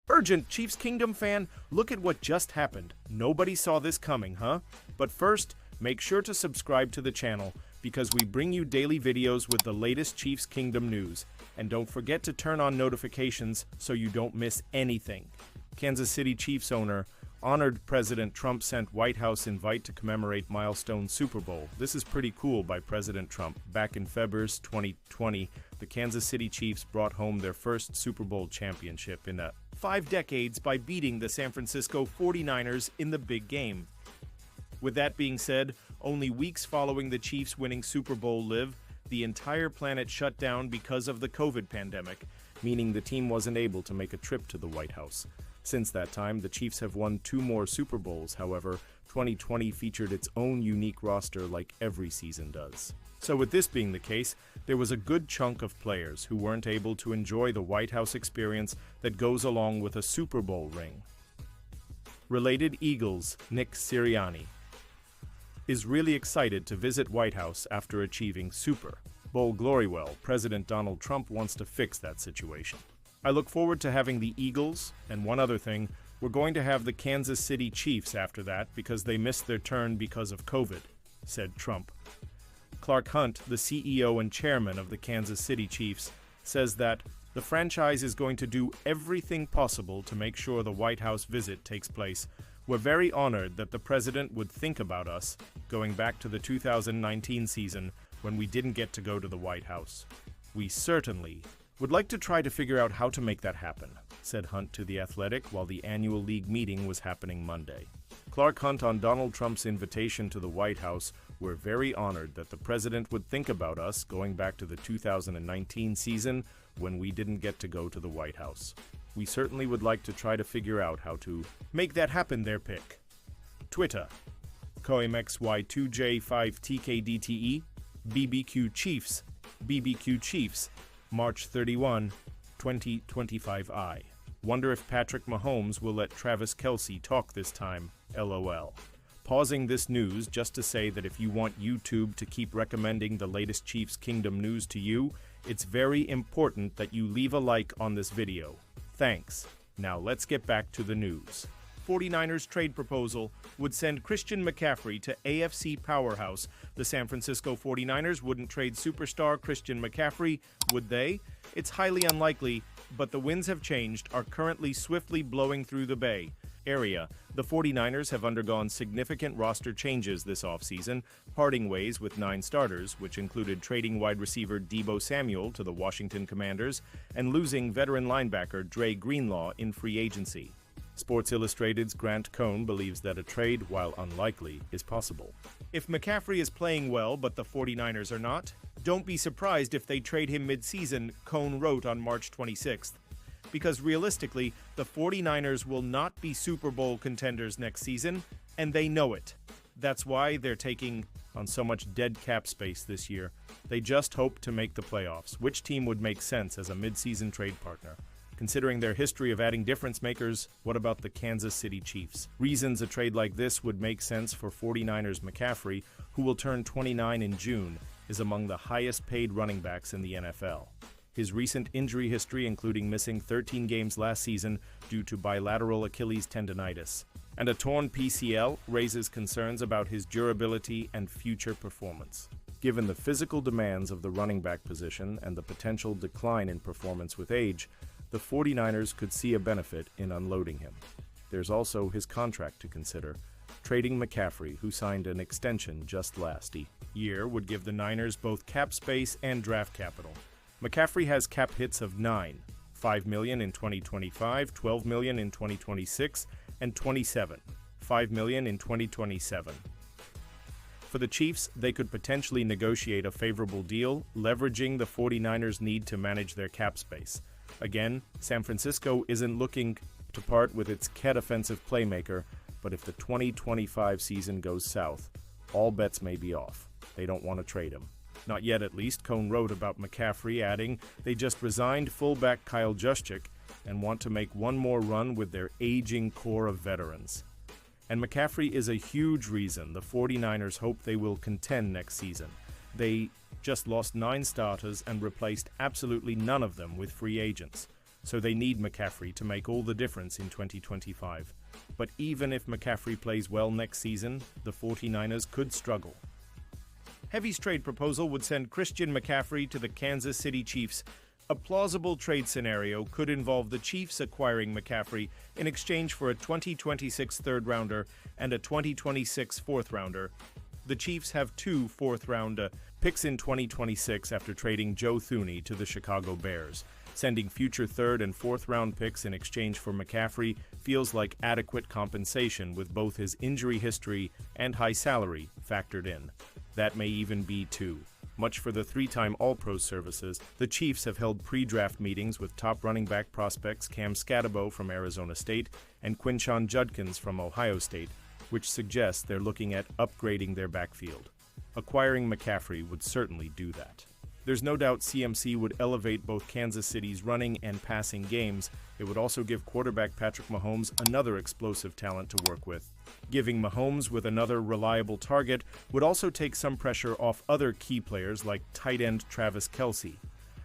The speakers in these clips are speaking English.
Urgent, Chiefs Kingdom fan, look at what just happened. Nobody saw this coming, huh? But first, make sure to subscribe to the channel because we bring you daily videos with the latest Chiefs Kingdom news. And don't forget to turn on notifications so you don't miss anything. Kansas City Chiefs owner honored President Trump sent White House invite to commemorate milestone Super Bowl. This is pretty cool by President Trump. Back in February 2020, the Kansas City Chiefs brought home their first Super Bowl championship in 5 decades by beating the San Francisco 49ers in the big game. With that being said, only weeks following the Chiefs winning Super Bowl LIV, the entire planet shut down because of the COVID pandemic, meaning the team wasn't able to make a trip to the White House. Since that time, the Chiefs have won 2 more Super Bowls. However, 2020 featured its own unique roster like every season does. So with this being the case, there was a good chunk of players who weren't able to enjoy the White House experience that goes along with a Super Bowl ring. Related Eagles, Nick Sirianni is really excited to visit White House after achieving Super Bowl glory. Well, President Donald Trump wants to fix that situation. I look forward to having the Eagles, and one other thing, we're going to have the Kansas City Chiefs after that because they missed their turn because of COVID, said Trump. Clark Hunt, the CEO and chairman of the Kansas City Chiefs, says that the franchise is going to do everything possible to make sure the White House visit takes place. We're very honored that the president would think about us, going back to the 2019 season when we didn't get to go to the White House. We certainly would like to try to figure out how to make that happen, said Hunt to The Athletic while the annual league meeting was happening Monday. Clark Hunt on Donald Trump's invitation to the White House, "We're very honored that the president would think about us going back to the 2019 season when we didn't get to go to the White House. We certainly would like to try to figure out how to make that happen." Their pick. Twitter. CoMXY2J5TKDTE BBQ Chiefs March 31, 2025. Wonder if Patrick Mahomes will let Travis Kelce talk this time, LOL. Pausing this news just to say that if you want YouTube to keep recommending the latest Chiefs Kingdom news to you, it's very important that you leave a like on this video. Thanks. Now let's get back to the news. 49ers trade proposal would send Christian McCaffrey to AFC powerhouse. The San Francisco 49ers wouldn't trade superstar Christian McCaffrey, would they? It's highly unlikely, but the winds have changed, are currently swiftly blowing through the Bay Area. The 49ers have undergone significant roster changes this offseason, parting ways with 9 starters, which included trading wide receiver Deebo Samuel to the Washington Commanders and losing veteran linebacker Dre Greenlaw in free agency. Sports Illustrated's Grant Cohn believes that a trade, while unlikely, is possible. If McCaffrey is playing well but the 49ers are not, don't be surprised if they trade him mid-season, Cohn wrote on March 26th. Because realistically, the 49ers will not be Super Bowl contenders next season, and they know it. That's why they're taking on so much dead cap space this year. They just hope to make the playoffs. Which team would make sense as a mid-season trade partner? Considering their history of adding difference makers, what about the Kansas City Chiefs? Reasons a trade like this would make sense for 49ers McCaffrey, who will turn 29 in June, is among the highest paid running backs in the NFL. His recent injury history, including missing 13 games last season due to bilateral Achilles tendonitis, and a torn PCL, raises concerns about his durability and future performance. Given the physical demands of the running back position and the potential decline in performance with age, the 49ers could see a benefit in unloading him. There's also his contract to consider. Trading McCaffrey, who signed an extension just last year, would give the Niners both cap space and draft capital. McCaffrey has cap hits of $5 million in 2025, $12 million in 2026, and $5 million in 2027. For the Chiefs, they could potentially negotiate a favorable deal, leveraging the 49ers' need to manage their cap space. Again, San Francisco isn't looking to part with its offensive playmaker, but if the 2025 season goes south, all bets may be off. They don't want to trade him. Not yet, at least. Cohn wrote about McCaffrey, adding, "They just resigned fullback Kyle Juszczyk and want to make one more run with their aging core of veterans." And McCaffrey is a huge reason the 49ers hope they will contend next season. They just lost 9 starters and replaced absolutely none of them with free agents. so they need McCaffrey to make all the difference in 2025. But even if McCaffrey plays well next season, the 49ers could struggle. Heavy's trade proposal would send Christian McCaffrey to the Kansas City Chiefs. A plausible trade scenario could involve the Chiefs acquiring McCaffrey in exchange for a 2026 third-rounder and a 2026 fourth-rounder. The Chiefs have two fourth-round picks in 2026 after trading Joe Thuney to the Chicago Bears. Sending future third- and fourth-round picks in exchange for McCaffrey feels like adequate compensation with both his injury history and high salary factored in. That may even be too much for the three-time All-Pro services. The Chiefs have held pre-draft meetings with top running back prospects Cam Scatterbo from Arizona State and Quinshon Judkins from Ohio State, which suggests they're looking at upgrading their backfield. Acquiring McCaffrey would certainly do that. There's no doubt CMC would elevate both Kansas City's running and passing games. It would also give quarterback Patrick Mahomes another explosive talent to work with. Giving Mahomes with another reliable target would also take some pressure off other key players like tight end Travis Kelce.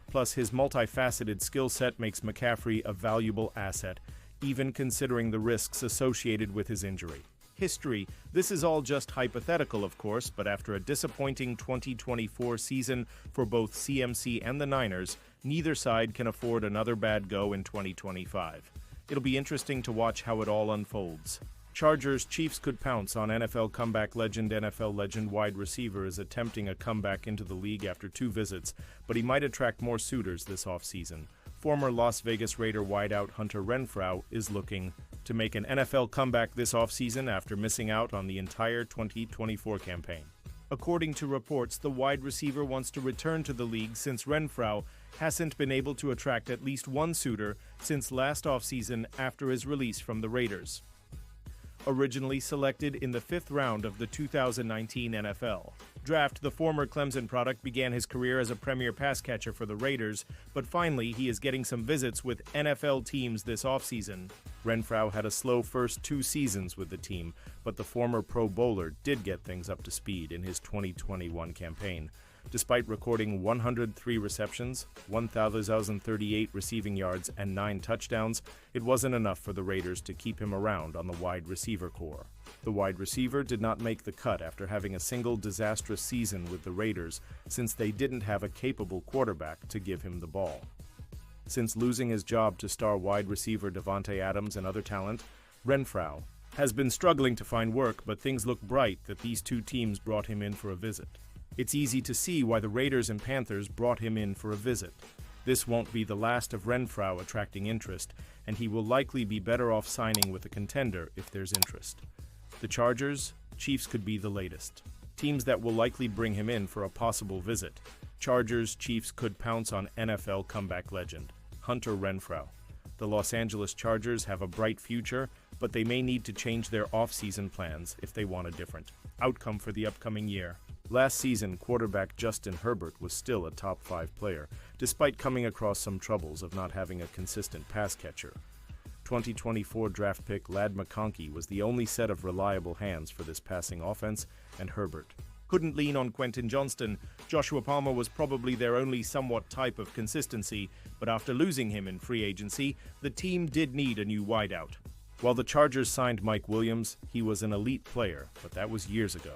Plus, his multifaceted skill set makes McCaffrey a valuable asset, even considering the risks associated with his injury. History. This is all just hypothetical, of course, but after a disappointing 2024 season for both CMC and the Niners, neither side can afford another bad go in 2025. It'll be interesting to watch how it all unfolds. Chargers Chiefs could pounce on NFL comeback legend. NFL legend wide receiver is attempting a comeback into the league after 2 visits, but he might attract more suitors this offseason. Former Las Vegas Raider wideout Hunter Renfrow is looking to make an NFL comeback this offseason after missing out on the entire 2024 campaign. According to reports, the wide receiver wants to return to the league since Renfrow hasn't been able to attract at least one suitor since last offseason after his release from the Raiders. Originally selected in the 5th round of the 2019 NFL Draft, the former Clemson product began his career as a premier pass catcher for the Raiders, but finally he is getting some visits with NFL teams this offseason. Renfrow had a slow first 2 seasons with the team, but the former Pro Bowler did get things up to speed in his 2021 campaign. Despite recording 103 receptions, 1,038 receiving yards, and 9 touchdowns, it wasn't enough for the Raiders to keep him around on the wide receiver core. The wide receiver did not make the cut after having a single disastrous season with the Raiders, since they didn't have a capable quarterback to give him the ball. Since losing his job to star wide receiver Davante Adams and other talent, Renfrow has been struggling to find work, but things look bright that these 2 teams brought him in for a visit. It's easy to see why the Raiders and Panthers brought him in for a visit. This won't be the last of Renfrow attracting interest, and he will likely be better off signing with a contender if there's interest. The Chargers, Chiefs could be the latest. Teams that will likely bring him in for a possible visit. Chargers, Chiefs could pounce on NFL comeback legend Hunter Renfrow. The Los Angeles Chargers have a bright future, but they may need to change their off-season plans if they want a different outcome for the upcoming year. Last season, quarterback Justin Herbert was still a top 5 player, despite coming across some troubles of not having a consistent pass catcher. 2024 draft pick Ladd McConkey was the only set of reliable hands for this passing offense, and Herbert couldn't lean on Quentin Johnston. Joshua Palmer was probably their only somewhat type of consistency, but after losing him in free agency, the team did need a new wideout. While the Chargers signed Mike Williams, he was an elite player, but that was years ago.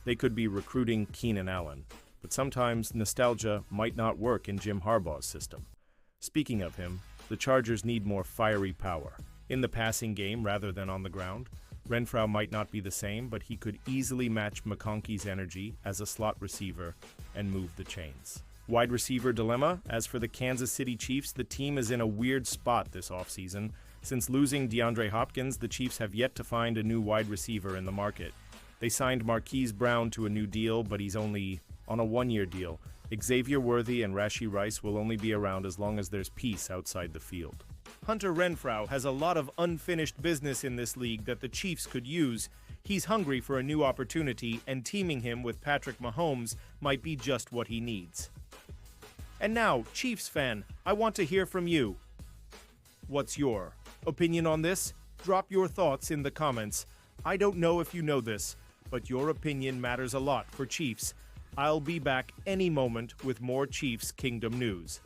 They could be recruiting Keenan Allen, but sometimes nostalgia might not work in Jim Harbaugh's system. Speaking of him, the Chargers need more fiery power in the passing game rather than on the ground. Renfrow might not be the same, but he could easily match McConkey's energy as a slot receiver and move the chains. Wide receiver dilemma. As for the Kansas City Chiefs, the team is in a weird spot this offseason. Since losing DeAndre Hopkins, the Chiefs have yet to find a new wide receiver in the market. They signed Marquise Brown to a new deal, but he's only on a 1-year deal. Xavier Worthy and Rashee Rice will only be around as long as there's peace outside the field. Hunter Renfrow has a lot of unfinished business in this league that the Chiefs could use. He's hungry for a new opportunity, and teaming him with Patrick Mahomes might be just what he needs. And now, Chiefs fan, I want to hear from you. What's your opinion on this? Drop your thoughts in the comments. I don't know if you know this, but your opinion matters a lot for Chiefs. I'll be back any moment with more Chiefs Kingdom news.